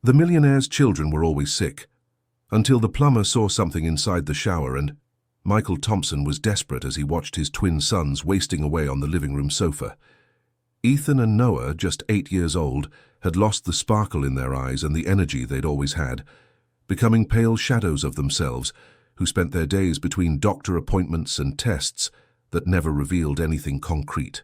The Millionaire's children were always sick, until the plumber saw something inside the shower, and Michael Thompson was desperate as he watched his twin sons wasting away on the living room sofa. Ethan and Noah, just 8 years old, had lost the sparkle in their eyes and the energy they'd always had, becoming pale shadows of themselves who spent their days between doctor appointments and tests that never revealed anything concrete.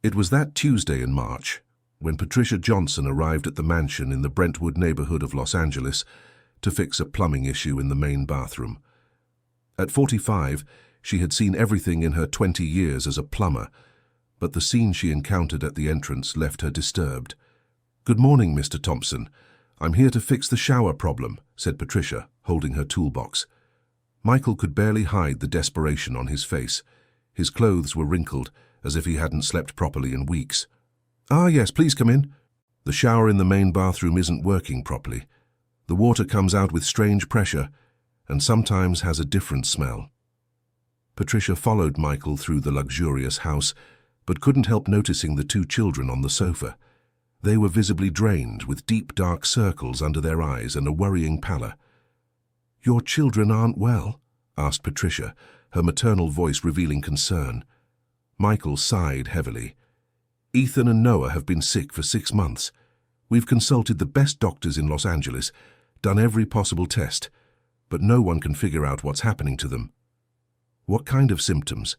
It was that Tuesday in March when Patricia Johnson arrived at the mansion in the Brentwood neighborhood of Los Angeles to fix a plumbing issue in the main bathroom. At 45, she had seen everything in her 20 years as a plumber, but the scene she encountered at the entrance left her disturbed. "Good morning, Mr. Thompson. I'm here to fix the shower problem," said Patricia, holding her toolbox. Michael could barely hide the desperation on his face. His clothes were wrinkled, as if he hadn't slept properly in weeks. "Ah, yes, please come in. The shower in the main bathroom isn't working properly. The water comes out with strange pressure, and sometimes has a different smell." Patricia followed Michael through the luxurious house, but couldn't help noticing the 2 children on the sofa. They were visibly drained, with deep dark circles under their eyes and a worrying pallor. "Your children aren't well?" asked Patricia, her maternal voice revealing concern. Michael sighed heavily. "Ethan and Noah have been sick for 6 months. We've consulted the best doctors in Los Angeles, done every possible test, but no one can figure out what's happening to them." "What kind of symptoms?"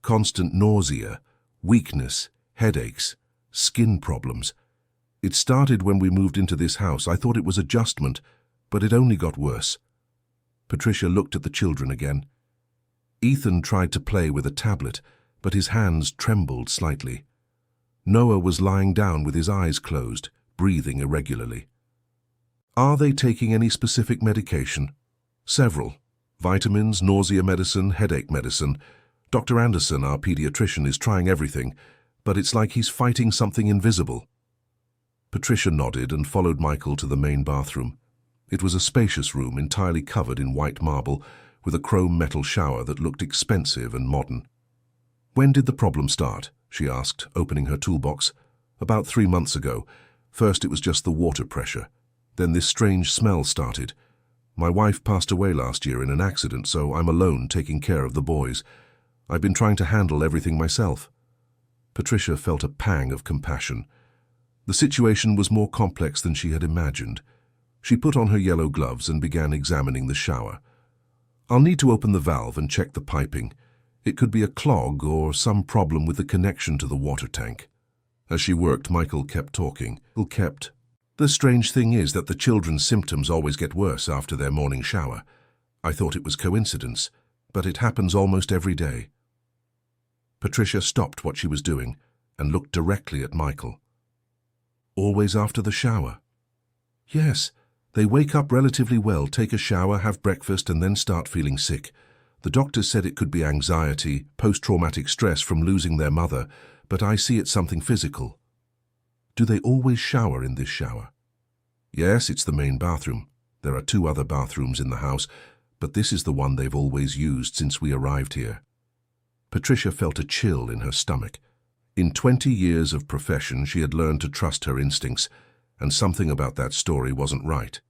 "Constant nausea, weakness, headaches, skin problems. It started when we moved into this house. I thought it was adjustment, but it only got worse." Patricia looked at the children again. Ethan tried to play with a tablet, but his hands trembled slightly. Noah was lying down with his eyes closed, breathing irregularly. "Are they taking any specific medication?" "Several. Vitamins, nausea medicine, headache medicine. Dr. Anderson, our pediatrician, is trying everything, but it's like he's fighting something invisible." Patricia nodded and followed Michael to the main bathroom. It was a spacious room entirely covered in white marble, with a chrome metal shower that looked expensive and modern. "When did the problem start?" she asked, opening her toolbox. "About 3 months ago. First it was just the water pressure. Then this strange smell started. My wife passed away last year in an accident, so I'm alone taking care of the boys. I've been trying to handle everything myself." Patricia felt a pang of compassion. The situation was more complex than she had imagined. She put on her yellow gloves and began examining the shower. "I'll need to open the valve and check the piping. It could be a clog or some problem with the connection to the water tank." As she worked, Michael kept talking. "The strange thing is that the children's symptoms always get worse after their morning shower. I thought it was coincidence, but it happens almost every day." Patricia stopped what she was doing and looked directly at Michael. "Always after the shower?" "Yes. They wake up relatively well, take a shower, have breakfast, and then start feeling sick. The doctors said it could be anxiety, post-traumatic stress from losing their mother, but I see it's something physical." "Do they always shower in this shower?" "Yes, it's the main bathroom. There are 2 other bathrooms in the house, but this is the one they've always used since we arrived here." Patricia felt a chill in her stomach. In 20 years of profession, she had learned to trust her instincts, and something about that story wasn't right.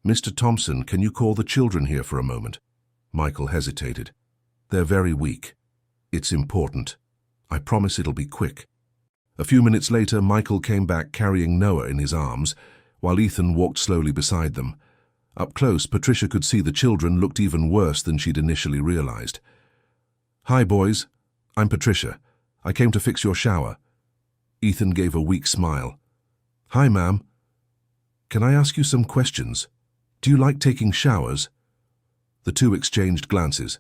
"Mr. Thompson, can you call the children here for a moment?" Michael hesitated. "They're very weak. It's important. I promise it'll be quick." A few minutes later, Michael came back carrying Noah in his arms, while Ethan walked slowly beside them. Up close, Patricia could see the children looked even worse than she'd initially realized. "Hi, boys. I'm Patricia. I came to fix your shower." Ethan gave a weak smile. "Hi, ma'am. Can I ask you some questions? Do you like taking showers?" The 2 exchanged glances.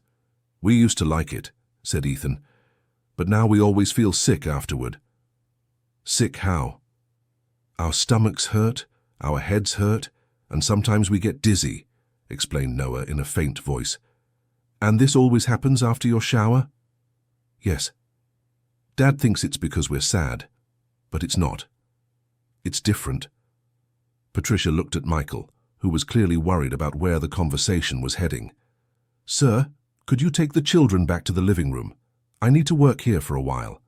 "We used to like it," said Ethan, "but now we always feel sick afterward." "Sick how?" "Our stomachs hurt, our heads hurt, and sometimes we get dizzy," explained Noah in a faint voice. "And this always happens after your shower?" "Yes. Dad thinks it's because we're sad, but it's not. It's different." Patricia looked at Michael, who was clearly worried about where the conversation was heading. "Sir, could you take the children back to the living room? I need to work here for a while."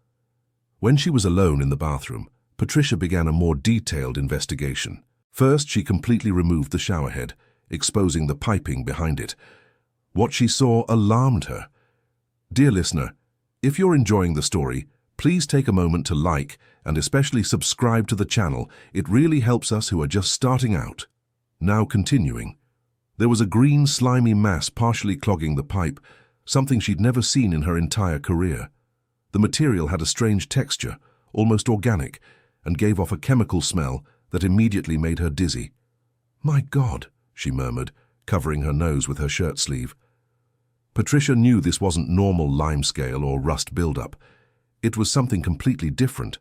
When she was alone in the bathroom, Patricia began a more detailed investigation. First, she completely removed the showerhead, exposing the piping behind it. What she saw alarmed her. Dear listener, if you're enjoying the story, please take a moment to like and especially subscribe to the channel. It really helps us who are just starting out. Now continuing. There was a green, slimy mass partially clogging the pipe, something she'd never seen in her entire career. The material had a strange texture, almost organic, and gave off a chemical smell that immediately made her dizzy. "My God," she murmured, covering her nose with her shirt sleeve. Patricia knew this wasn't normal limescale or rust buildup. It was something completely different,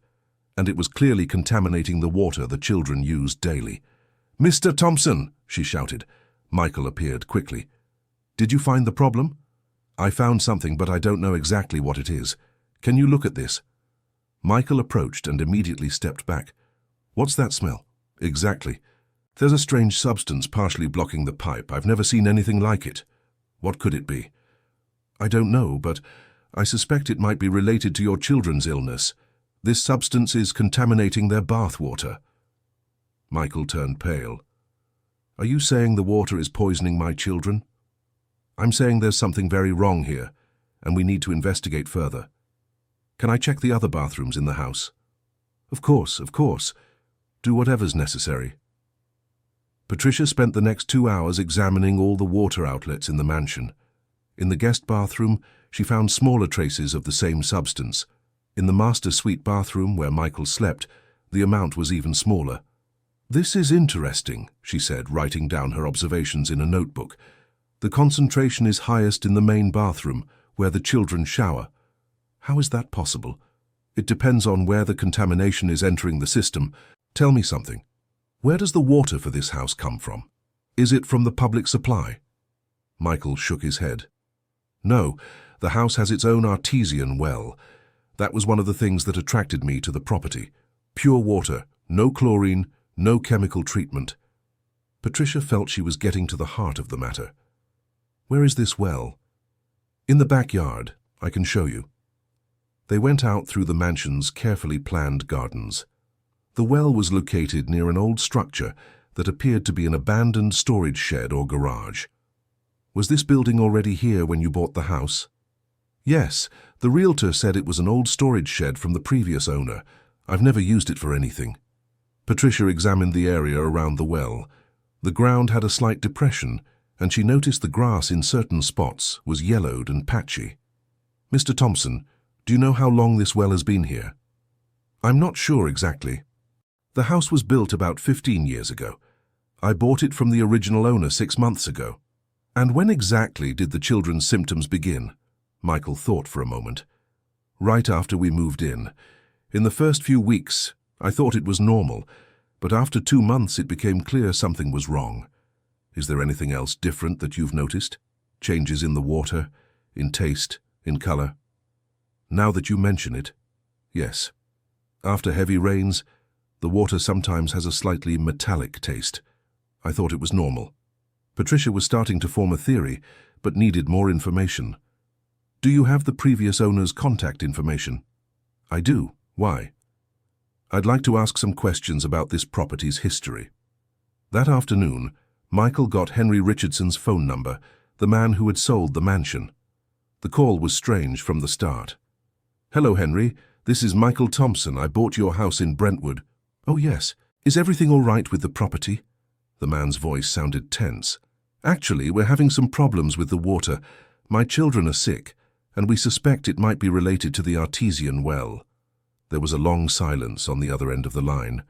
and it was clearly contaminating the water the children used daily. "Mr. Thompson," she shouted. Michael appeared quickly. "Did you find the problem?" "I found something, but I don't know exactly what it is. Can you look at this?" Michael approached and immediately stepped back. "What's that smell?" "Exactly. There's a strange substance partially blocking the pipe. I've never seen anything like it. What could it be?" "I don't know, but I suspect it might be related to your children's illness. This substance is contaminating their bath water." Michael turned pale. "Are you saying the water is poisoning my children?" "I'm saying there's something very wrong here, and we need to investigate further. Can I check the other bathrooms in the house?" Of course. Do whatever's necessary." Patricia spent the next 2 hours examining all the water outlets in the mansion. In the guest bathroom, she found smaller traces of the same substance. In the master suite bathroom, where Michael slept, the amount was even smaller. "This is interesting," she said, writing down her observations in a notebook. "The concentration is highest in the main bathroom, where the children shower. How is that possible?" "It depends on where the contamination is entering the system. Tell me something. Where does the water for this house come from? Is it from the public supply?" Michael shook his head. "No, the house has its own artesian well. That was one of the things that attracted me to the property. Pure water, no chlorine, no chemical treatment." Patricia felt she was getting to the heart of the matter. "Where is this well?" "In the backyard. I can show you." They went out through the mansion's carefully planned gardens. The well was located near an old structure that appeared to be an abandoned storage shed or garage. "Was this building already here when you bought the house?" "Yes, the realtor said it was an old storage shed from the previous owner. I've never used it for anything." Patricia examined the area around the well. The ground had a slight depression, and she noticed the grass in certain spots was yellowed and patchy. "Mr. Thompson, do you know how long this well has been here?" "I'm not sure exactly. The house was built about 15 years ago. I bought it from the original owner 6 months ago." "And when exactly did the children's symptoms begin?" Michael thought for a moment. "Right after we moved in. In the first few weeks, I thought it was normal, but after 2 months it became clear something was wrong. Is there anything else different that you've noticed? Changes in the water, in taste, in color?" "Now that you mention it, yes. After heavy rains, the water sometimes has a slightly metallic taste. I thought it was normal." Patricia was starting to form a theory, but needed more information. "Do you have the previous owner's contact information?" "I do. Why?" "I'd like to ask some questions about this property's history." That afternoon, Michael got Henry Richardson's phone number, the man who had sold the mansion. The call was strange from the start. "Hello, Henry. This is Michael Thompson. I bought your house in Brentwood." "Oh, yes. Is everything all right with the property?" The man's voice sounded tense. "Actually, we're having some problems with the water. My children are sick, and we suspect it might be related to the artesian well." There was a long silence on the other end of the line.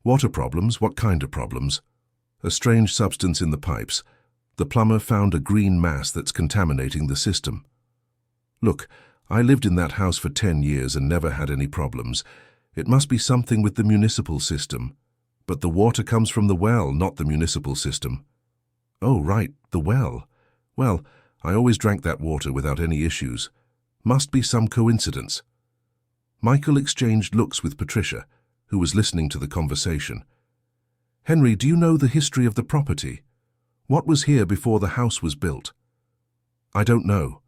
"Water problems? What kind of problems?" "A strange substance in the pipes. The plumber found a green mass that's contaminating the system." "Look, I lived in that house for 10 years and never had any problems. It must be something with the municipal system. But the water comes from the well, not the municipal system." "Oh, right, the well. Well, I always drank that water without any issues. Must be some coincidence." Michael exchanged looks with Patricia, who was listening to the conversation. "Henry, do you know the history of the property? What was here before the house was built?" "I don't know.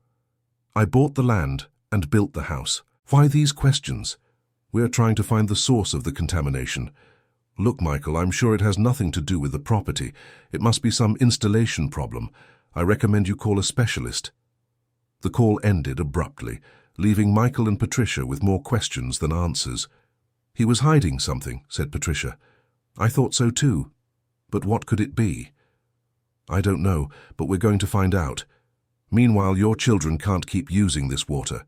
I bought the land and built the house." "Why these questions? We're trying to find the source of the contamination. Look, Michael, I'm sure it has nothing to do with the property. It must be some installation problem. I recommend you call a specialist." The call ended abruptly, leaving Michael and Patricia with more questions than answers. "He was hiding something," said Patricia. "I thought so too. But what could it be?" "I don't know, but we're going to find out. Meanwhile, your children can't keep using this water."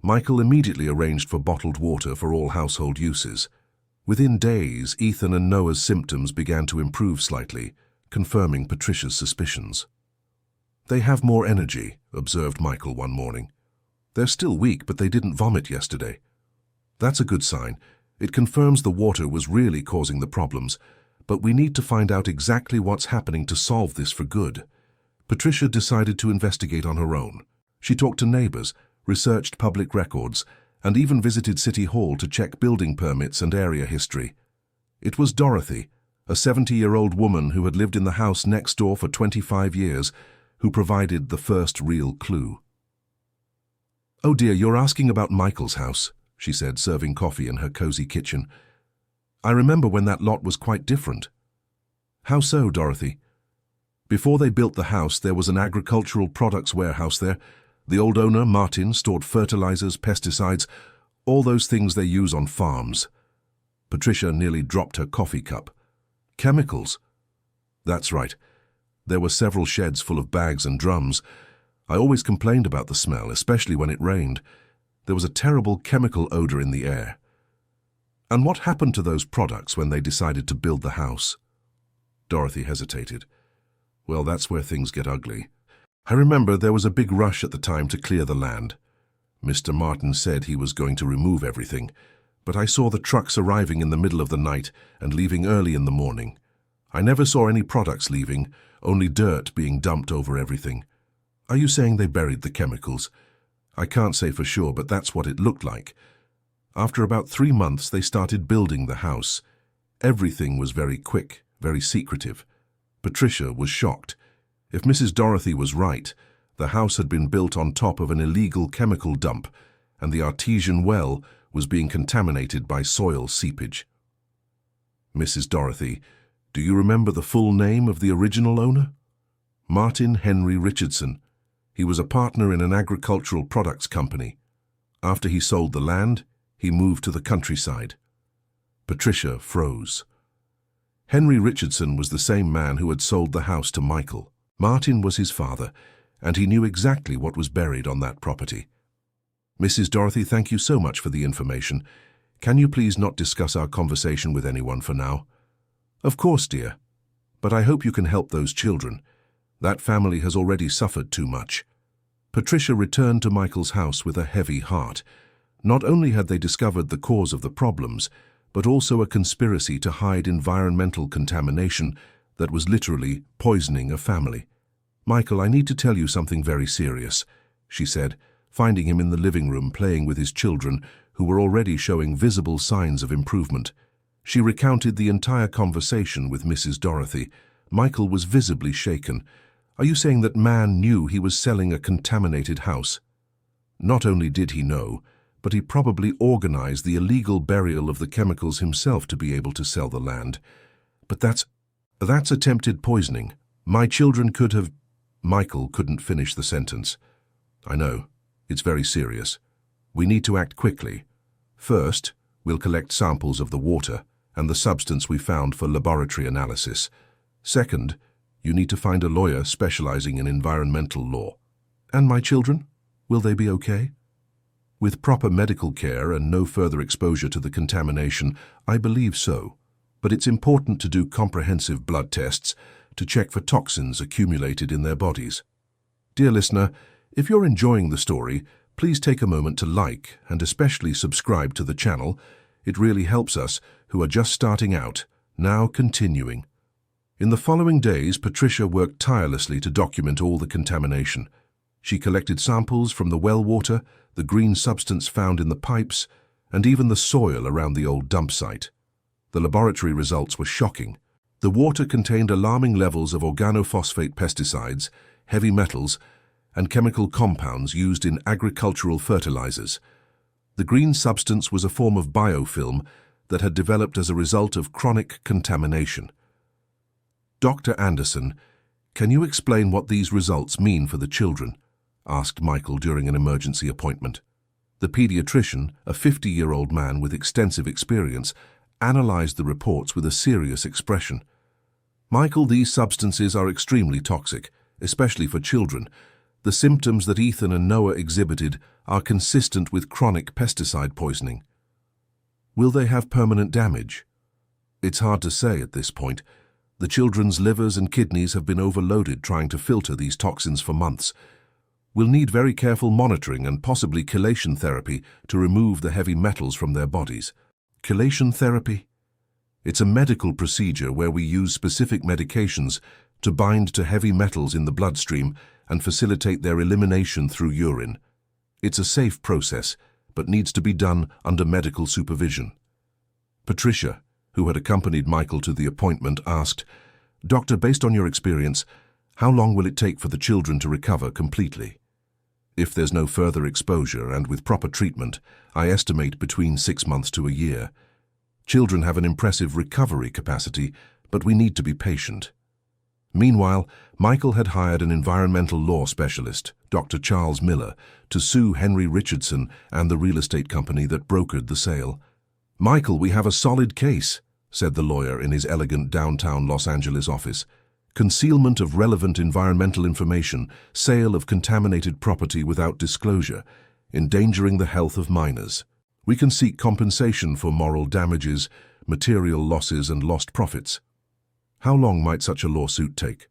Michael immediately arranged for bottled water for all household uses. Within days, Ethan and Noah's symptoms began to improve slightly, confirming Patricia's suspicions. "They have more energy," observed Michael one morning. "They're still weak, but they didn't vomit yesterday." "That's a good sign. It confirms the water was really causing the problems, but we need to find out exactly what's happening to solve this for good." Patricia decided to investigate on her own. She talked to neighbors, researched public records, and even visited City Hall to check building permits and area history. It was Dorothy, a 70-year-old woman who had lived in the house next door for 25 years, who provided the first real clue. "Oh dear, you're asking about Michael's house," she said, serving coffee in her cozy kitchen. "I remember when that lot was quite different." "How so, Dorothy?" "Before they built the house, there was an agricultural products warehouse there. The old owner, Martin, stored fertilizers, pesticides, all those things they use on farms." Patricia nearly dropped her coffee cup. "Chemicals?" "That's right. There were several sheds full of bags and drums. I always complained about the smell, especially when it rained. There was a terrible chemical odor in the air." "And what happened to those products when they decided to build the house?" Dorothy hesitated. "Well, that's where things get ugly. I remember there was a big rush at the time to clear the land. Mr. Martin said he was going to remove everything, but I saw the trucks arriving in the middle of the night and leaving early in the morning. I never saw any products leaving, only dirt being dumped over everything." "Are you saying they buried the chemicals?" "I can't say for sure, but that's what it looked like. After about 3 months, they started building the house. Everything was very quick, very secretive." Patricia was shocked. If Mrs. Dorothy was right, the house had been built on top of an illegal chemical dump, and the artesian well was being contaminated by soil seepage. "Mrs. Dorothy, do you remember the full name of the original owner?" "Martin Henry Richardson. He was a partner in an agricultural products company. After he sold the land, he moved to the countryside." Patricia froze. Henry Richardson was the same man who had sold the house to Michael. Martin was his father, and he knew exactly what was buried on that property. "Mrs. Dorothy, thank you so much for the information. Can you please not discuss our conversation with anyone for now?" "Of course, dear. But I hope you can help those children. That family has already suffered too much." Patricia returned to Michael's house with a heavy heart. Not only had they discovered the cause of the problems, but also a conspiracy to hide environmental contamination that was literally poisoning a family. "Michael, I need to tell you something very serious," she said, finding him in the living room playing with his children, who were already showing visible signs of improvement. She recounted the entire conversation with Mrs. Dorothy. Michael was visibly shaken. "Are you saying that man knew he was selling a contaminated house?" "Not only did he know, but he probably organized the illegal burial of the chemicals himself to be able to sell the land. But that's attempted poisoning. My children could have—" Michael couldn't finish the sentence. "I know. It's very serious. We need to act quickly. First, we'll collect samples of the water and the substance we found for laboratory analysis. Second, you need to find a lawyer specializing in environmental law." "And my children? Will they be okay?" "With proper medical care and no further exposure to the contamination, I believe so. But it's important to do comprehensive blood tests to check for toxins accumulated in their bodies." Dear listener, if you're enjoying the story, please take a moment to like and especially subscribe to the channel. It really helps us, who are just starting out, now continuing. In the following days, Patricia worked tirelessly to document all the contamination. She collected samples from the well water, the green substance found in the pipes, and even the soil around the old dump site. The laboratory results were shocking. The water contained alarming levels of organophosphate pesticides, heavy metals, and chemical compounds used in agricultural fertilizers. The green substance was a form of biofilm that had developed as a result of chronic contamination. Dr. Anderson, can you explain what these results mean for the children? Asked Michael during an emergency appointment. The pediatrician, a 50-year-old man with extensive experience, analyzed the reports with a serious expression. Michael, these substances are extremely toxic, especially for children. The symptoms that Ethan and Noah exhibited are consistent with chronic pesticide poisoning. Will they have permanent damage? It's hard to say at this point. The children's livers and kidneys have been overloaded trying to filter these toxins for months. We'll need very careful monitoring and possibly chelation therapy to remove the heavy metals from their bodies. Chelation therapy? It's a medical procedure where we use specific medications to bind to heavy metals in the bloodstream and facilitate their elimination through urine. It's a safe process, but needs to be done under medical supervision. Patricia, who had accompanied Michael to the appointment, asked, "Doctor, based on your experience, how long will it take for the children to recover completely? If there's no further exposure and with proper treatment, I estimate between 6 months to a year. Children have an impressive recovery capacity, but we need to be patient." Meanwhile, Michael had hired an environmental law specialist, Dr. Charles Miller, to sue Henry Richardson and the real estate company that brokered the sale. "Michael, we have a solid case," said the lawyer in his elegant downtown Los Angeles office. "Concealment of relevant environmental information, sale of contaminated property without disclosure, endangering the health of minors. We can seek compensation for moral damages, material losses, and lost profits." How long might such a lawsuit take?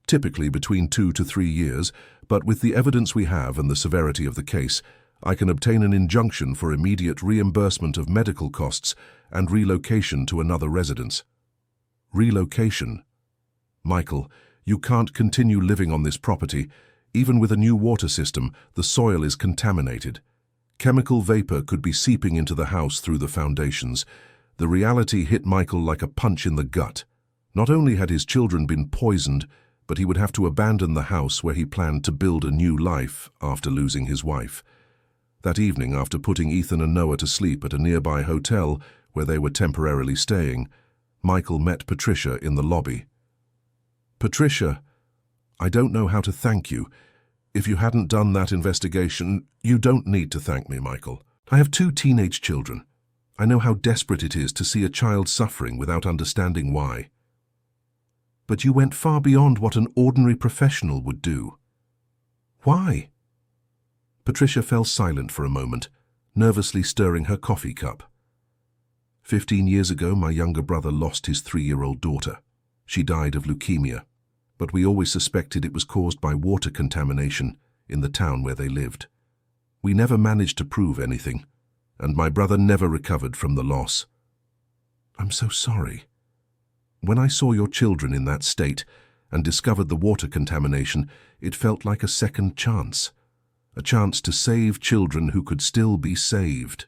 Typically between 2 to 3 years, but with the evidence we have and the severity of the case, I can obtain an injunction for immediate reimbursement of medical costs and relocation to another residence. Relocation? Michael, you can't continue living on this property. Even with a new water system, the soil is contaminated. Chemical vapor could be seeping into the house through the foundations. The reality hit Michael like a punch in the gut. Not only had his children been poisoned, but he would have to abandon the house where he planned to build a new life after losing his wife. That evening, after putting Ethan and Noah to sleep at a nearby hotel where they were temporarily staying, Michael met Patricia in the lobby. "Patricia, I don't know how to thank you. If you hadn't done that investigation, you don't need to thank me, Michael. I have 2 teenage children. I know how desperate it is to see a child suffering without understanding why. But you went far beyond what an ordinary professional would do. Why?" Patricia fell silent for a moment, nervously stirring her coffee cup. 15 years ago, my younger brother lost his 3-year-old daughter. She died of leukemia, but we always suspected it was caused by water contamination in the town where they lived. We never managed to prove anything, and my brother never recovered from the loss. I'm so sorry. When I saw your children in that state and discovered the water contamination, it felt like a second chance. A chance to save children who could still be saved.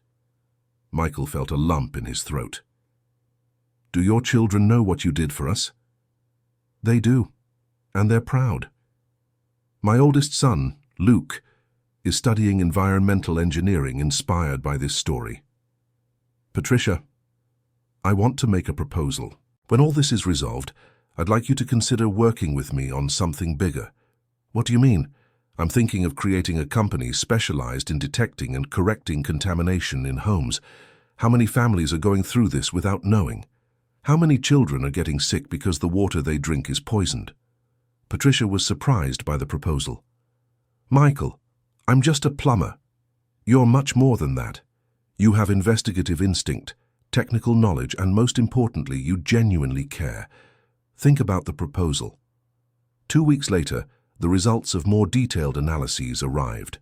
Michael felt a lump in his throat. "Do your children know what you did for us?" "They do, and they're proud. My oldest son, Luke, is studying environmental engineering inspired by this story. Patricia, I want to make a proposal. When all this is resolved, I'd like you to consider working with me on something bigger." "What do you mean?" "I'm thinking of creating a company specialized in detecting and correcting contamination in homes. How many families are going through this without knowing? How many children are getting sick because the water they drink is poisoned?" Patricia was surprised by the proposal. "Michael, I'm just a plumber. You're much more than that. You have investigative instinct, technical knowledge, and most importantly, you genuinely care. Think about the proposal." 2 weeks later, the results of more detailed analyses arrived.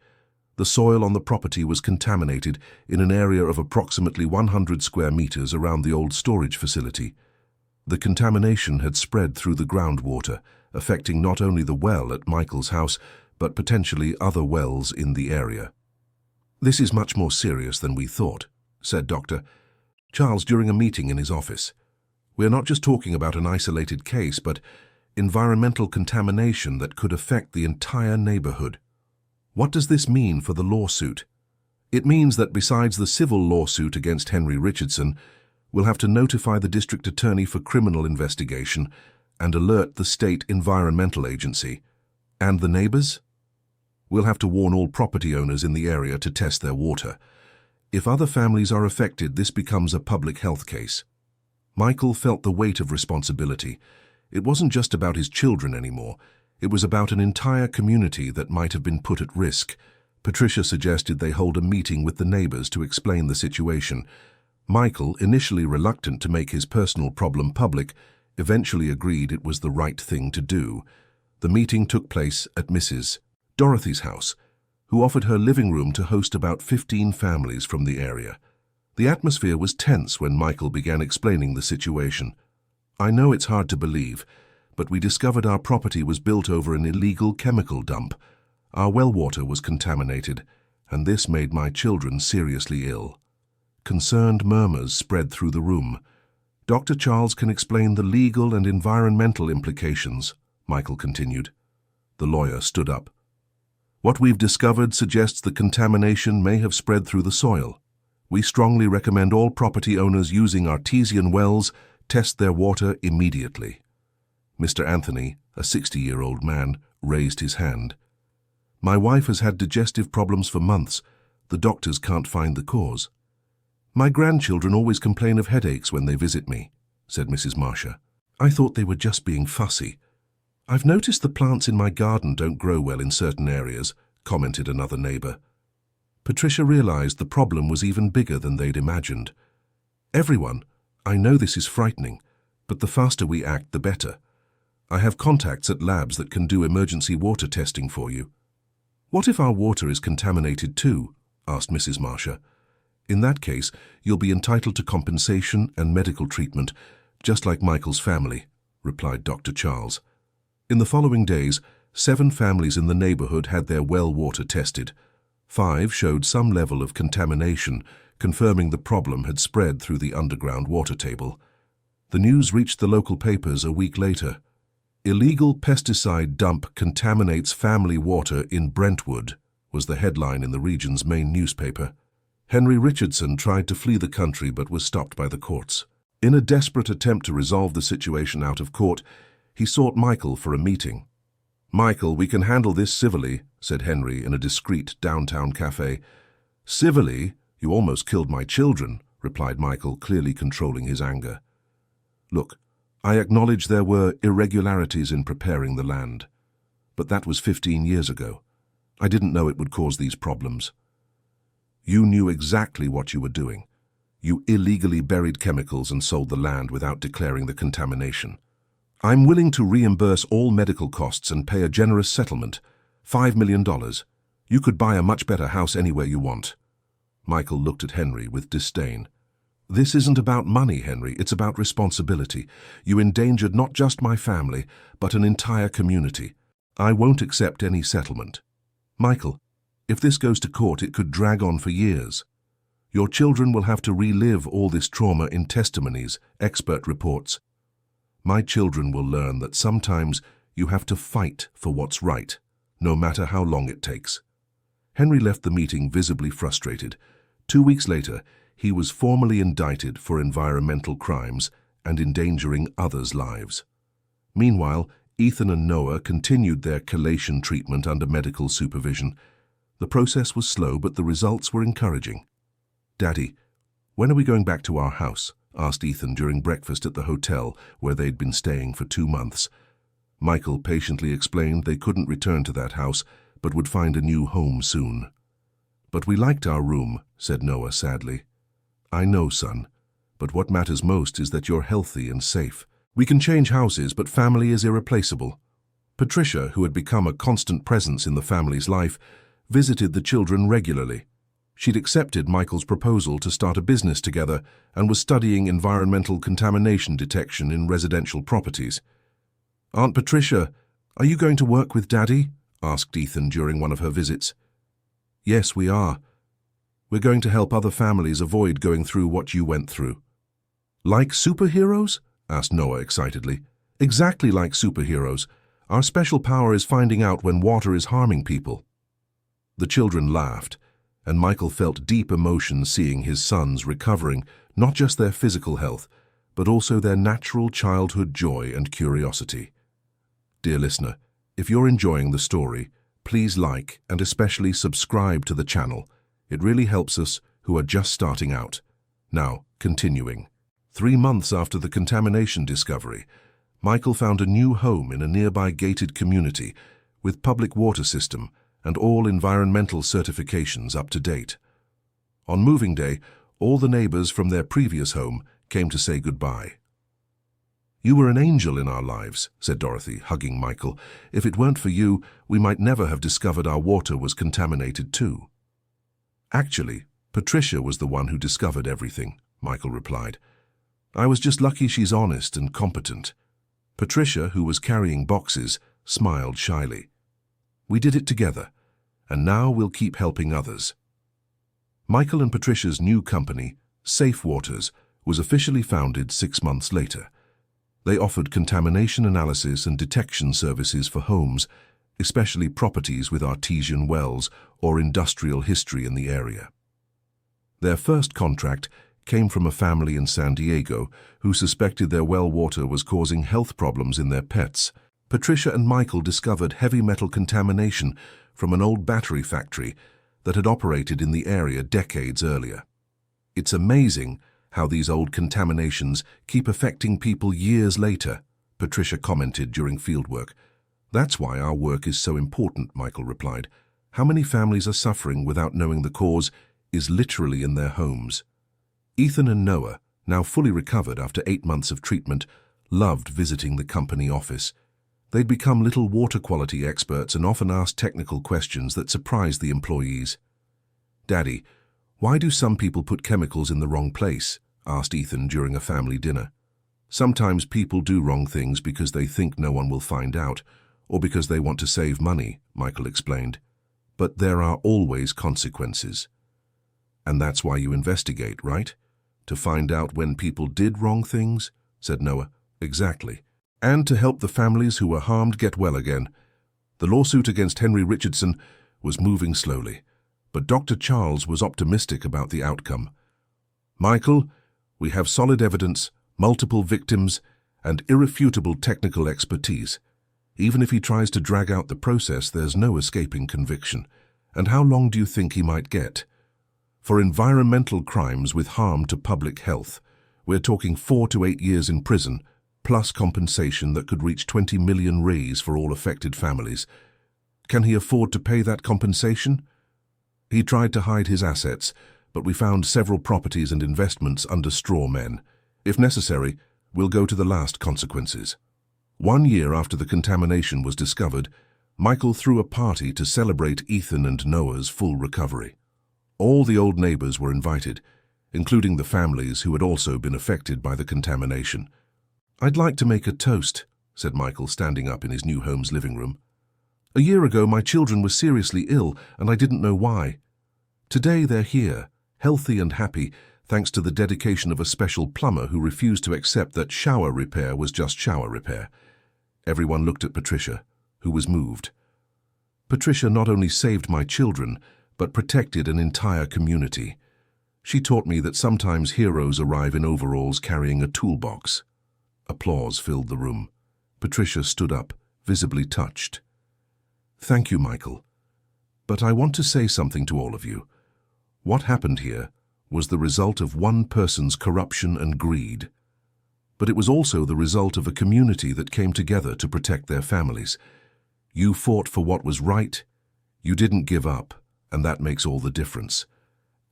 The soil on the property was contaminated in an area of approximately 100 square meters around the old storage facility. The contamination had spread through the groundwater, affecting not only the well at Michael's house, but potentially other wells in the area. "This is much more serious than we thought," said Dr. Charles during a meeting in his office. "We're not just talking about an isolated case, but environmental contamination that could affect the entire neighborhood. What does this mean for the lawsuit? It means that besides the civil lawsuit against Henry Richardson, we'll have to notify the district attorney for criminal investigation and alert the state environmental agency. And the neighbors? We'll have to warn all property owners in the area to test their water. If other families are affected, this becomes a public health case. Michael felt the weight of responsibility. It wasn't just about his children anymore. It was about an entire community that might have been put at risk. Patricia suggested they hold a meeting with the neighbors to explain the situation. Michael, initially reluctant to make his personal problem public, eventually agreed it was the right thing to do. The meeting took place at Mrs. Dorothy's house, who offered her living room to host about 15 families from the area. The atmosphere was tense when Michael began explaining the situation. "I know it's hard to believe, but we discovered our property was built over an illegal chemical dump. Our well water was contaminated, and this made my children seriously ill." Concerned murmurs spread through the room. "Dr. Charles can explain the legal and environmental implications," Michael continued. The lawyer stood up. "What we've discovered suggests the contamination may have spread through the soil. We strongly recommend all property owners using artesian wells test their water immediately." Mr. Anthony, a 60-year-old man, raised his hand. "My wife has had digestive problems for months. The doctors can't find the cause." "My grandchildren always complain of headaches when they visit me," said Mrs. Marcia. "I thought they were just being fussy." "I've noticed the plants in my garden don't grow well in certain areas," commented another neighbor. Patricia realized the problem was even bigger than they'd imagined. "Everyone, I know this is frightening, but the faster we act, the better. I have contacts at labs that can do emergency water testing for you." "What if our water is contaminated too?" asked Mrs. Marcia. "In that case, you'll be entitled to compensation and medical treatment, just like Michael's family," replied Dr. Charles. In the following days, 7 families in the neighborhood had their well water tested. 5 showed some level of contamination, confirming the problem had spread through the underground water table. The news reached the local papers a week later. "Illegal pesticide dump contaminates family water in Brentwood," was the headline in the region's main newspaper. Henry Richardson tried to flee the country but was stopped by the courts. In a desperate attempt to resolve the situation out of court, he sought Michael for a meeting. "Michael, we can handle this civilly," said Henry in a discreet downtown cafe. "Civilly? You almost killed my children," replied Michael, clearly controlling his anger. "Look, I acknowledge there were irregularities in preparing the land, but that was 15 years ago. I didn't know it would cause these problems. You knew exactly what you were doing. You illegally buried chemicals and sold the land without declaring the contamination. I'm willing to reimburse all medical costs and pay a generous settlement, $5 million. You could buy a much better house anywhere you want." Michael looked at Henry with disdain. "This isn't about money, Henry. It's about responsibility. You endangered not just my family, but an entire community. I won't accept any settlement. Michael, if this goes to court, it could drag on for years. Your children will have to relive all this trauma in testimonies, expert reports. My children will learn that sometimes you have to fight for what's right, no matter how long it takes." Henry left the meeting visibly frustrated. 2 weeks later, he was formally indicted for environmental crimes and endangering others' lives. Meanwhile, Ethan and Noah continued their chelation treatment under medical supervision. The process was slow, but the results were encouraging. "Daddy, when are we going back to our house?" asked Ethan during breakfast at the hotel where they'd been staying for 2 months. Michael patiently explained they couldn't return to that house, but would find a new home soon. "But we liked our room," said Noah sadly. "I know, son, but what matters most is that you're healthy and safe. We can change houses, but family is irreplaceable." Patricia, who had become a constant presence in the family's life, visited the children regularly. She'd accepted Michael's proposal to start a business together and was studying environmental contamination detection in residential properties. "Aunt Patricia, are you going to work with Daddy?" asked Ethan during one of her visits. "Yes, we are. We're going to help other families avoid going through what you went through." "Like superheroes?" asked Noah excitedly. "Exactly like superheroes. Our special power is finding out when water is harming people." The children laughed, and Michael felt deep emotion seeing his sons recovering not just their physical health, but also their natural childhood joy and curiosity. Dear listener, if you're enjoying the story, please like and especially subscribe to the channel. It really helps us who are just starting out. Now, continuing. 3 months after the contamination discovery, Michael found a new home in a nearby gated community with public water system and all environmental certifications up to date. On moving day, all the neighbors from their previous home came to say goodbye. "You were an angel in our lives," said Dorothy, hugging Michael. "If it weren't for you, we might never have discovered our water was contaminated too." "Actually, Patricia was the one who discovered everything," Michael replied. "I was just lucky she's honest and competent." Patricia, who was carrying boxes, smiled shyly. "We did it together, and now we'll keep helping others." Michael and Patricia's new company, Safe Waters, was officially founded 6 months later. They offered contamination analysis and detection services for homes, especially properties with artesian wells or industrial history in the area. Their first contract came from a family in San Diego who suspected their well water was causing health problems in their pets. Patricia and Michael discovered heavy metal contamination from an old battery factory that had operated in the area decades earlier. "It's amazing how these old contaminations keep affecting people years later," Patricia commented during fieldwork. "That's why our work is so important," Michael replied. "How many families are suffering without knowing the cause is literally in their homes." Ethan and Noah, now fully recovered after 8 months of treatment, loved visiting the company office. They'd become little water quality experts and often asked technical questions that surprised the employees. "Daddy, why do some people put chemicals in the wrong place?" asked Ethan during a family dinner. "Sometimes people do wrong things because they think no one will find out, or because they want to save money," Michael explained. "But there are always consequences." "And that's why you investigate, right? To find out when people did wrong things?" said Noah. "Exactly. And to help the families who were harmed get well again." The lawsuit against Henry Richardson was moving slowly, but Dr. Charles was optimistic about the outcome. "Michael, we have solid evidence, multiple victims, and irrefutable technical expertise. Even if he tries to drag out the process, there's no escaping conviction. And how long do you think he might get? For environmental crimes with harm to public health, we're talking 4 to 8 years in prison, plus compensation that could reach 20 million raise for all affected families. Can he afford to pay that compensation?" He tried to hide his assets, but we found several properties and investments under straw men. If necessary, we'll go to the last consequences. 1 year after the contamination was discovered, Michael threw a party to celebrate Ethan and Noah's full recovery. All the old neighbors were invited, including the families who had also been affected by the contamination. "I'd like to make a toast," said Michael, standing up in his new home's living room. "A year ago, my children were seriously ill, and I didn't know why. Today, they're here, healthy and happy, thanks to the dedication of a special plumber who refused to accept that shower repair was just shower repair." Everyone looked at Patricia, who was moved. "Patricia not only saved my children, but protected an entire community. She taught me that sometimes heroes arrive in overalls carrying a toolbox." Applause filled the room. Patricia stood up, visibly touched. "Thank you, Michael. But I want to say something to all of you. What happened here was the result of one person's corruption and greed. But it was also the result of a community that came together to protect their families. You fought for what was right, you didn't give up, and that makes all the difference.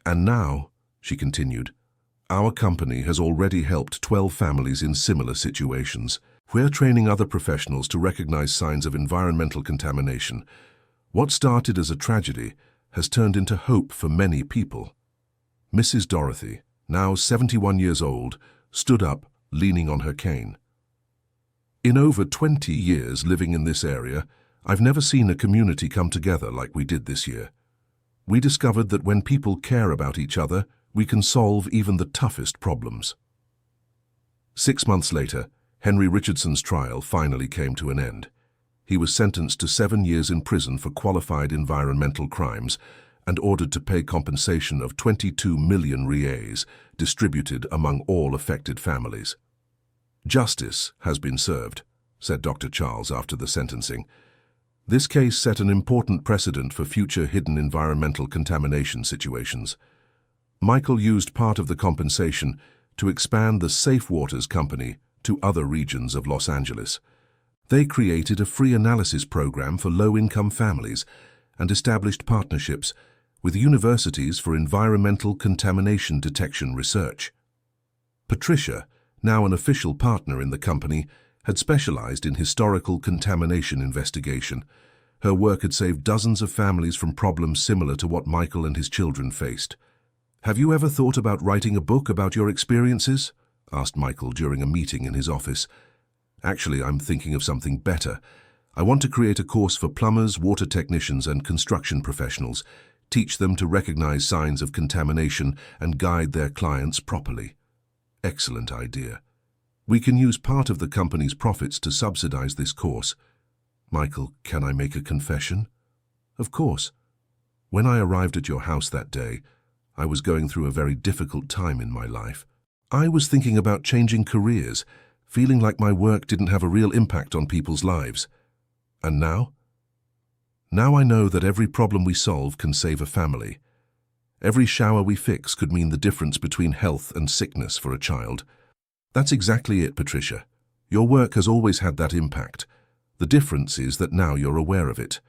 And now," she continued, "our company has already helped 12 families in similar situations. We're training other professionals to recognize signs of environmental contamination. What started as a tragedy has turned into hope for many people." Mrs. Dorothy, now 71 years old, stood up, leaning on her cane. "In over 20 years living in this area, I've never seen a community come together like we did this year. We discovered that when people care about each other, we can solve even the toughest problems." 6 months later, Henry Richardson's trial finally came to an end. He was sentenced to 7 years in prison for qualified environmental crimes, and ordered to pay compensation of 22 million reais, distributed among all affected families. "Justice has been served," said Dr. Charles after the sentencing. This case set an important precedent for future hidden environmental contamination situations. Michael used part of the compensation to expand the Safe Waters Company to other regions of Los Angeles. They created a free analysis program for low-income families and established partnerships with universities for environmental contamination detection research. Patricia, now an official partner in the company, had specialized in historical contamination investigation. Her work had saved dozens of families from problems similar to what Michael and his children faced. "Have you ever thought about writing a book about your experiences?" asked Michael during a meeting in his office. "Actually, I'm thinking of something better. I want to create a course for plumbers, water technicians, and construction professionals, teach them to recognize signs of contamination and guide their clients properly." "Excellent idea. We can use part of the company's profits to subsidize this course." "Michael, can I make a confession?" "Of course. When I arrived at your house that day, I was going through a very difficult time in my life. I was thinking about changing careers, feeling like my work didn't have a real impact on people's lives. And now? Now I know that every problem we solve can save a family. Every shower we fix could mean the difference between health and sickness for a child." "That's exactly it, Patricia. Your work has always had that impact. The difference is that now you're aware of it."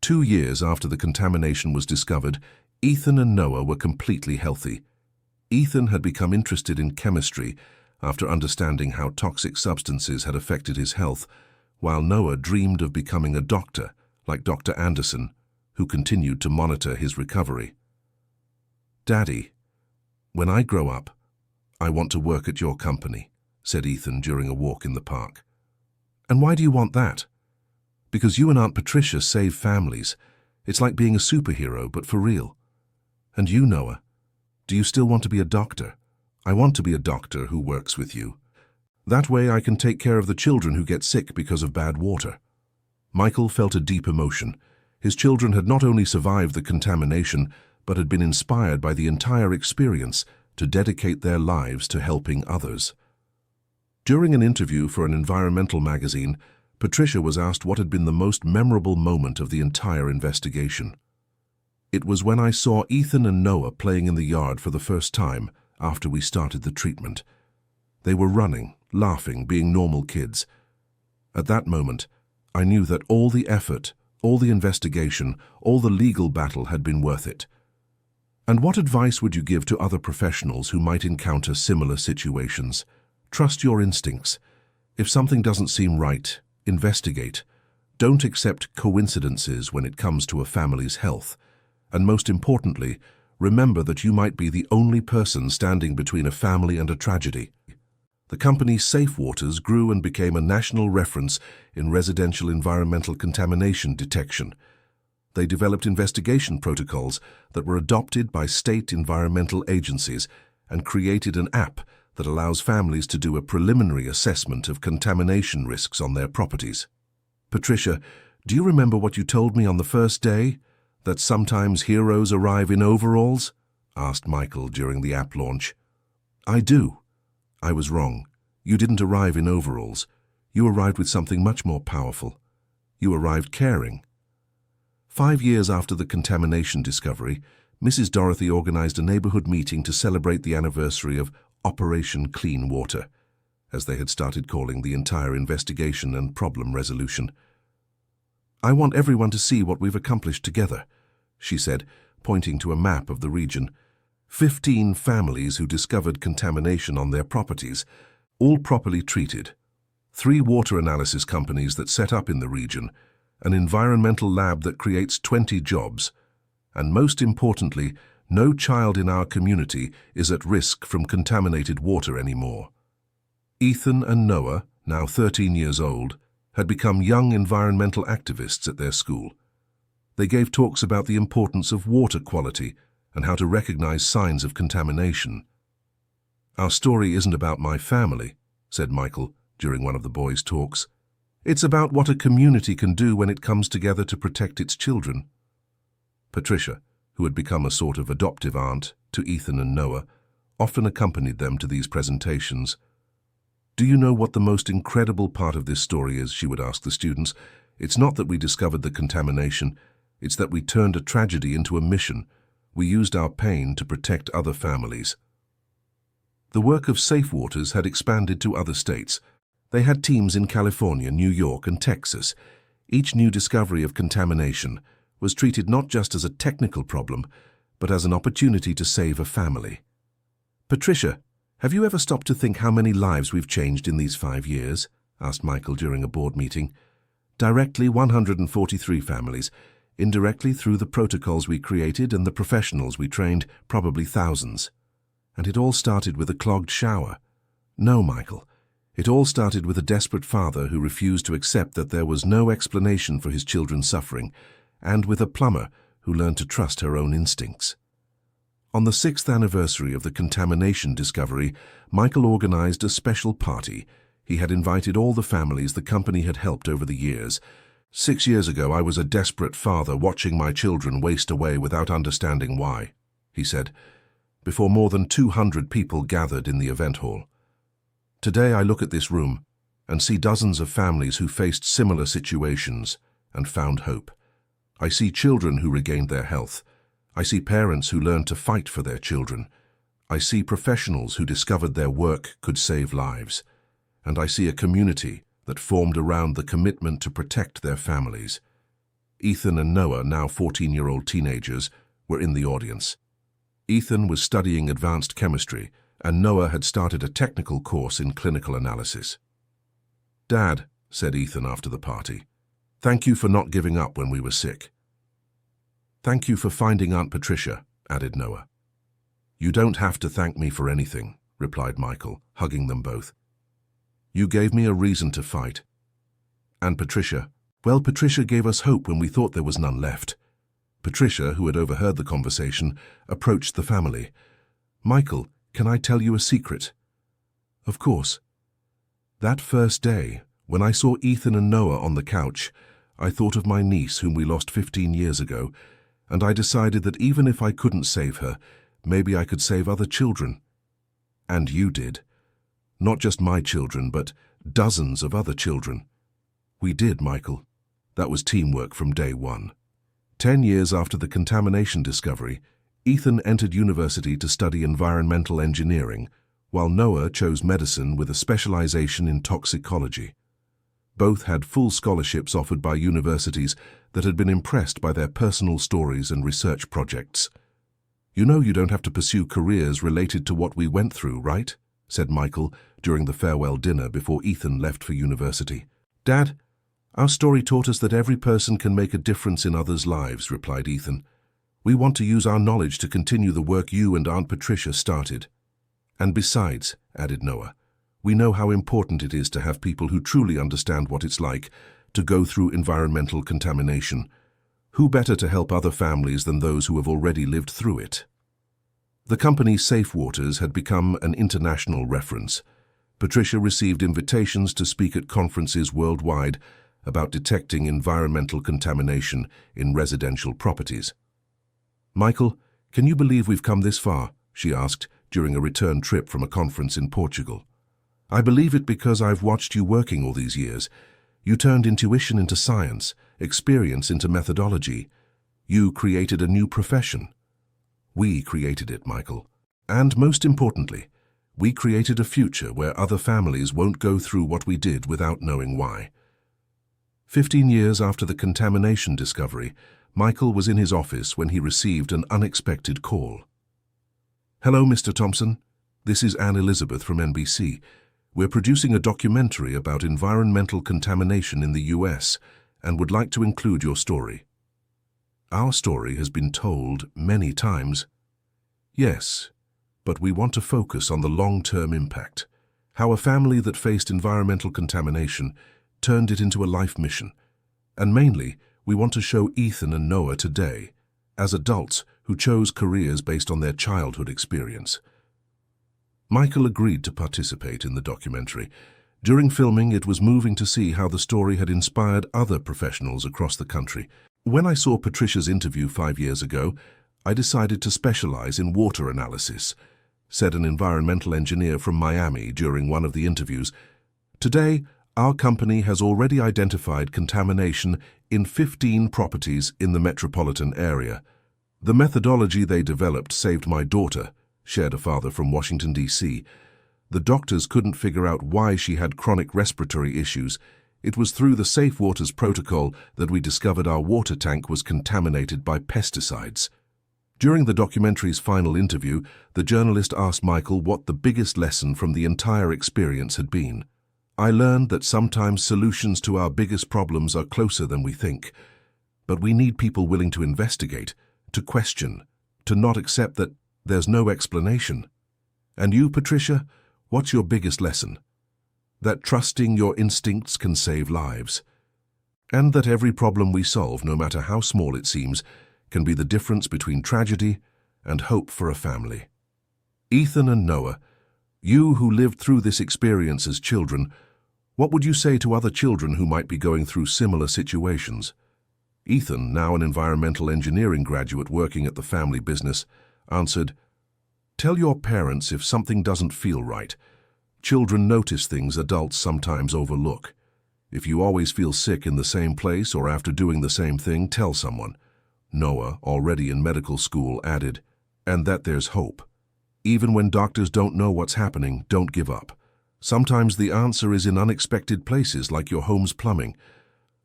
2 years after the contamination was discovered, Ethan and Noah were completely healthy. Ethan had become interested in chemistry after understanding how toxic substances had affected his health, while Noah dreamed of becoming a doctor, like Dr. Anderson, who continued to monitor his recovery. "Daddy, when I grow up, I want to work at your company," said Ethan during a walk in the park. "And why do you want that?" "Because you and Aunt Patricia save families. It's like being a superhero, but for real." "And you, Noah, do you still want to be a doctor?" "I want to be a doctor who works with you. That way I can take care of the children who get sick because of bad water." Michael felt a deep emotion. His children had not only survived the contamination, but had been inspired by the entire experience to dedicate their lives to helping others. During an interview for an environmental magazine, Patricia was asked what had been the most memorable moment of the entire investigation. "It was when I saw Ethan and Noah playing in the yard for the first time after we started the treatment. They were running, laughing, being normal kids. At that moment, I knew that all the effort, all the investigation, all the legal battle had been worth it." "And what advice would you give to other professionals who might encounter similar situations?" "Trust your instincts. If something doesn't seem right, investigate. Don't accept coincidences when it comes to a family's health. And most importantly, remember that you might be the only person standing between a family and a tragedy." The company Safe Waters grew and became a national reference in residential environmental contamination detection. They developed investigation protocols that were adopted by state environmental agencies and created an app that allows families to do a preliminary assessment of contamination risks on their properties. "Patricia, do you remember what you told me on the first day? That sometimes heroes arrive in overalls?" asked Michael during the app launch. "I do. I was wrong. You didn't arrive in overalls. You arrived with something much more powerful. You arrived caring." 5 years after the contamination discovery, Mrs. Dorothy organized a neighborhood meeting to celebrate the anniversary of Operation Clean Water, as they had started calling the entire investigation and problem resolution. "I want everyone to see what we've accomplished together," she said, pointing to a map of the region. 15 families who discovered contamination on their properties, all properly treated. 3 water analysis companies that set up in the region, an environmental lab that creates 20 jobs, and most importantly, no child in our community is at risk from contaminated water anymore. Ethan and Noah, now 13 years old, had become young environmental activists at their school. They gave talks about the importance of water quality and how to recognize signs of contamination. "Our story isn't about my family," said Michael during one of the boys' talks. "It's about what a community can do when it comes together to protect its children." Patricia, who who had become a sort of adoptive aunt to Ethan and Noah, often accompanied them to these presentations. "Do you know what the most incredible part of this story is?" she would ask the students. "It's not that we discovered the contamination, it's that we turned a tragedy into a mission. We used our pain to protect other families." The work of Safe Waters had expanded to other states. They had teams in California, New York, and Texas. Each new discovery of contamination was treated not just as a technical problem, but as an opportunity to save a family. "Patricia, have you ever stopped to think how many lives we've changed in these 5 years?" asked Michael during a board meeting. "Directly, 143 families. Indirectly, through the protocols we created and the professionals we trained, probably thousands. And it all started with a clogged shower." "No, Michael. It all started with a desperate father who refused to accept that there was no explanation for his children's suffering, and with a plumber who learned to trust her own instincts." On the 6th anniversary of the contamination discovery, Michael organized a special party. He had invited all the families the company had helped over the years. "6 years ago, I was a desperate father watching my children waste away without understanding why," he said, before more than 200 people gathered in the event hall. "Today I look at this room and see dozens of families who faced similar situations and found hope. I see children who regained their health. I see parents who learned to fight for their children. I see professionals who discovered their work could save lives. And I see a community that formed around the commitment to protect their families." Ethan and Noah, now 14-year-old teenagers, were in the audience. Ethan was studying advanced chemistry, and Noah had started a technical course in clinical analysis. "Dad," said Ethan after the party, "thank you for not giving up when we were sick." "Thank you for finding Aunt Patricia," added Noah. "You don't have to thank me for anything," replied Michael, hugging them both. "You gave me a reason to fight. And Patricia, well, Patricia gave us hope when we thought there was none left." Patricia, who had overheard the conversation, approached the family. "Michael, can I tell you a secret?" "Of course." "That first day, when I saw Ethan and Noah on the couch, I thought of my niece whom we lost 15 years ago, and I decided that even if I couldn't save her, maybe I could save other children. And you did. Not just my children, but dozens of other children. We did, Michael. That was teamwork from day one." 10 years after the contamination discovery, Ethan entered university to study environmental engineering, while Noah chose medicine with a specialization in toxicology. Both had full scholarships offered by universities that had been impressed by their personal stories and research projects. "You know you don't have to pursue careers related to what we went through, right?" said Michael during the farewell dinner before Ethan left for university. "Dad, our story taught us that every person can make a difference in others' lives," replied Ethan. "We want to use our knowledge to continue the work you and Aunt Patricia started. And besides," added Noah, "we know how important it is to have people who truly understand what it's like to go through environmental contamination. Who better to help other families than those who have already lived through it?" The company Safe Waters had become an international reference. Patricia received invitations to speak at conferences worldwide about detecting environmental contamination in residential properties. "Michael, can you believe we've come this far?" she asked during a return trip from a conference in Portugal. "I believe it because I've watched you working all these years. You turned intuition into science, experience into methodology. You created a new profession." "We created it, Michael. And most importantly, we created a future where other families won't go through what we did without knowing why." 15 years after the contamination discovery, Michael was in his office when he received an unexpected call. "Hello, Mr. Thompson. This is Anne Elizabeth from NBC. We're producing a documentary about environmental contamination in the US and would like to include your story." "Our story has been told many times." "Yes, but we want to focus on the long-term impact. How a family that faced environmental contamination turned it into a life mission. And mainly, we want to show Ethan and Noah today, as adults who chose careers based on their childhood experience." Michael agreed to participate in the documentary. During filming, it was moving to see how the story had inspired other professionals across the country. "When I saw Patricia's interview 5 years ago, I decided to specialize in water analysis," said an environmental engineer from Miami during one of the interviews. "Today, our company has already identified contamination in 15 properties in the metropolitan area. The methodology they developed saved my daughter," shared a father from Washington, D.C. "The doctors couldn't figure out why she had chronic respiratory issues. It was through the Safe Waters protocol that we discovered our water tank was contaminated by pesticides." During the documentary's final interview, the journalist asked Michael what the biggest lesson from the entire experience had been. "I learned that sometimes solutions to our biggest problems are closer than we think. But we need people willing to investigate, to question, to not accept that there's no explanation." "And you, Patricia, what's your biggest lesson?" "That trusting your instincts can save lives. And that every problem we solve, no matter how small it seems, can be the difference between tragedy and hope for a family." Ethan and Noah, you who lived through this experience as children, what would you say to other children who might be going through similar situations? Ethan, now an environmental engineering graduate working at the family business, answered, "Tell your parents if something doesn't feel right. Children notice things adults sometimes overlook. If you always feel sick in the same place or after doing the same thing, tell someone." Noah, already in medical school, added, "And that there's hope. Even when doctors don't know what's happening, don't give up. Sometimes the answer is in unexpected places like your home's plumbing."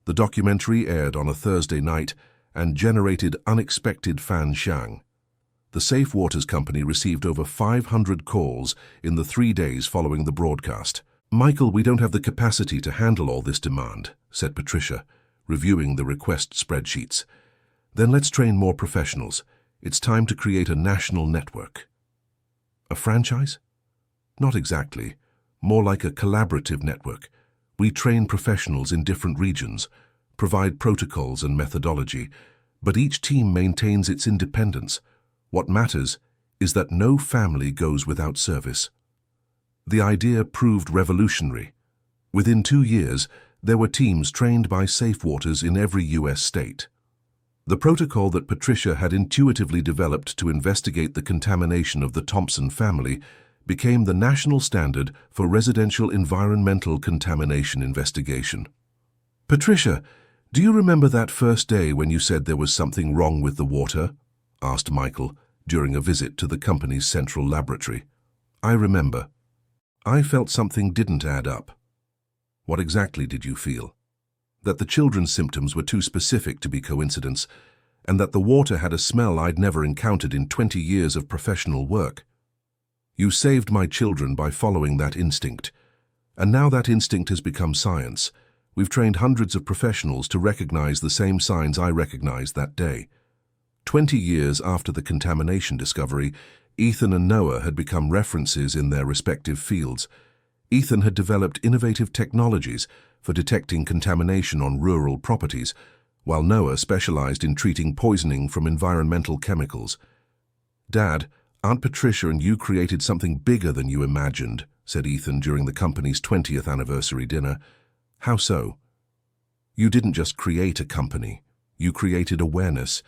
The documentary aired on a Thursday night and generated unexpected fan shang. The Safe Waters Company received over 500 calls in the 3 days following the broadcast. "Michael, we don't have the capacity to handle all this demand," said Patricia, reviewing the request spreadsheets. "Then let's train more professionals. It's time to create a national network." "A franchise?" "Not exactly. More like a collaborative network. We train professionals in different regions, provide protocols and methodology, but each team maintains its independence. What matters is that no family goes without service." The idea proved revolutionary. Within 2 years, there were teams trained by Safe Waters in every U.S. state. The protocol that Patricia had intuitively developed to investigate the contamination of the Thompson family became the national standard for residential environmental contamination investigation. "Patricia, do you remember that first day when you said there was something wrong with the water?" asked Michael during a visit to the company's central laboratory. "I remember. I felt something didn't add up." "What exactly did you feel?" "That the children's symptoms were too specific to be coincidence, and that the water had a smell I'd never encountered in 20 years of professional work. You saved my children by following that instinct. And now that instinct has become science. We've trained hundreds of professionals to recognize the same signs I recognized that day." 20 years after the contamination discovery, Ethan and Noah had become references in their respective fields. Ethan had developed innovative technologies for detecting contamination on rural properties, while Noah specialized in treating poisoning from environmental chemicals. "Dad, Aunt Patricia and you created something bigger than you imagined," said Ethan during the company's 20th anniversary dinner. "How so?" "You didn't just create a company. You created awareness.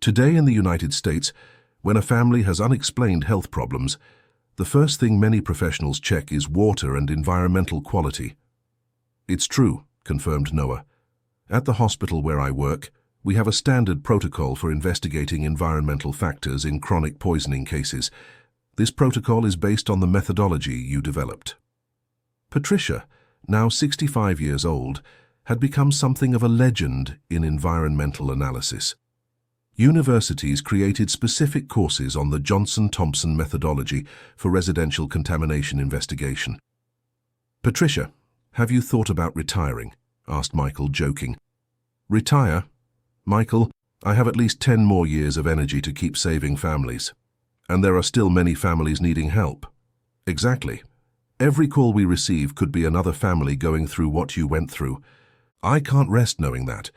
Today in the United States, when a family has unexplained health problems, the first thing many professionals check is water and environmental quality." "It's true," confirmed Noah. "At the hospital where I work, we have a standard protocol for investigating environmental factors in chronic poisoning cases. This protocol is based on the methodology you developed." Patricia, now 65 years old, had become something of a legend in environmental analysis. Universities created specific courses on the Johnson-Thompson methodology for residential contamination investigation. "Patricia, have you thought about retiring?" asked Michael, joking. "Retire? Michael, I have at least 10 more years of energy to keep saving families. And there are still many families needing help." "Exactly. Every call we receive could be another family going through what you went through. I can't rest knowing that."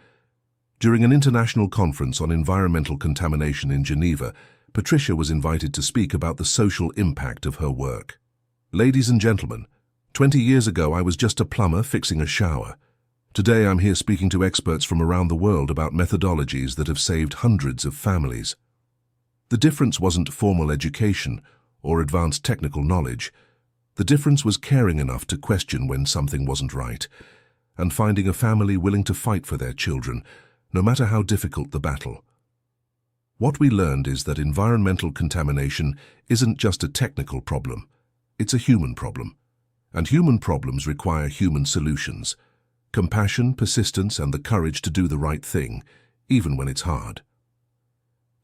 During an international conference on environmental contamination in Geneva, Patricia was invited to speak about the social impact of her work. "Ladies and gentlemen, 20 years ago I was just a plumber fixing a shower. Today I'm here speaking to experts from around the world about methodologies that have saved hundreds of families." The difference wasn't formal education or advanced technical knowledge. The difference was caring enough to question when something wasn't right, and finding a family willing to fight for their children, no matter how difficult the battle. What we learned is that environmental contamination isn't just a technical problem, it's a human problem. And human problems require human solutions. Compassion, persistence, and the courage to do the right thing, even when it's hard.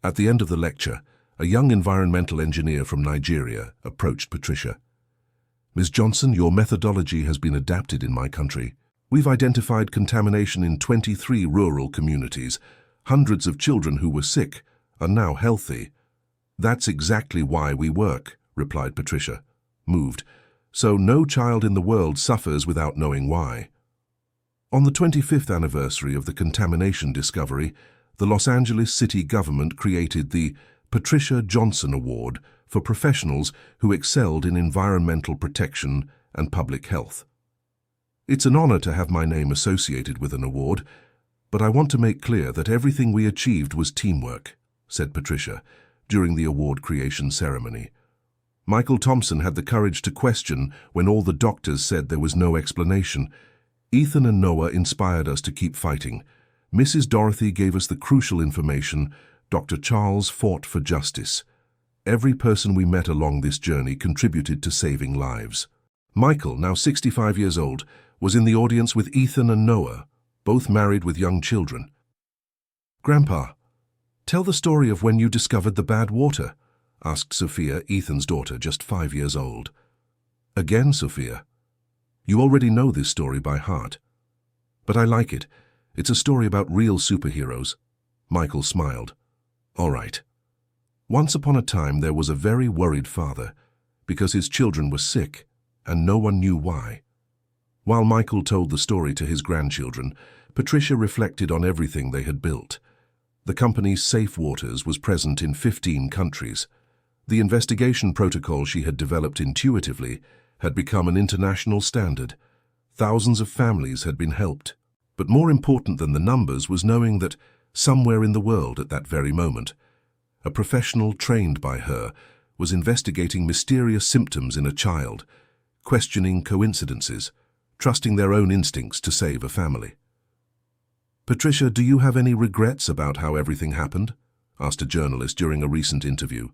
At the end of the lecture, a young environmental engineer from Nigeria approached Patricia. "Ms. Johnson, your methodology has been adapted in my country. We've identified contamination in 23 rural communities. Hundreds of children who were sick are now healthy." "That's exactly why we work," replied Patricia, moved. "So no child in the world suffers without knowing why." On the 25th anniversary of the contamination discovery, the Los Angeles city government created the Patricia Johnson Award for professionals who excelled in environmental protection and public health. It's an honor to have my name associated with an award, but I want to make clear that everything we achieved was teamwork, said Patricia during the award creation ceremony. Michael Thompson had the courage to question when all the doctors said there was no explanation. Ethan and Noah inspired us to keep fighting. Mrs. Dorothy gave us the crucial information. Dr. Charles fought for justice. Every person we met along this journey contributed to saving lives. Michael, now 65 years old, was in the audience with Ethan and Noah, both married with young children. "Grandpa, tell the story of when you discovered the bad water," asked Sophia, Ethan's daughter, just 5 years old. "Again, Sophia? You already know this story by heart. But I like it. It's a story about real superheroes." Michael smiled. "All right. Once upon a time there was a very worried father because his children were sick and no one knew why." While Michael told the story to his grandchildren, Patricia reflected on everything they had built. The company's Safe Waters was present in 15 countries. The investigation protocol she had developed intuitively had become an international standard. Thousands of families had been helped. But more important than the numbers was knowing that somewhere in the world at that very moment, a professional trained by her was investigating mysterious symptoms in a child, questioning coincidences, trusting their own instincts to save a family. "Patricia, do you have any regrets about how everything happened?" asked a journalist during a recent interview.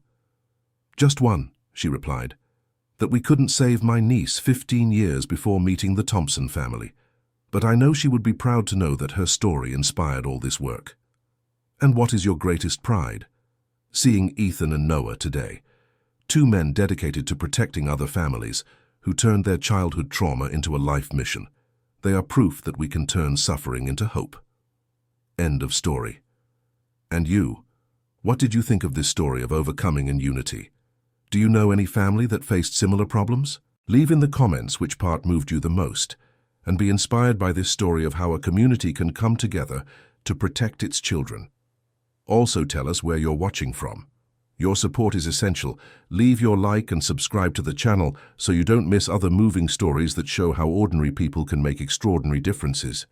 "Just one," she replied, "that we couldn't save my niece 15 years before meeting the Thompson family. But I know she would be proud to know that her story inspired all this work." "And what is your greatest pride?" "Seeing Ethan and Noah today, 2 men dedicated to protecting other families who turned their childhood trauma into a life mission. They are proof that we can turn suffering into hope." End of story. And you? What did you think of this story of overcoming and unity? Do you know any family that faced similar problems? Leave in the comments which part moved you the most, and be inspired by this story of how a community can come together to protect its children. Also tell us where you're watching from. Your support is essential. Leave your like and subscribe to the channel so you don't miss other moving stories that show how ordinary people can make extraordinary differences.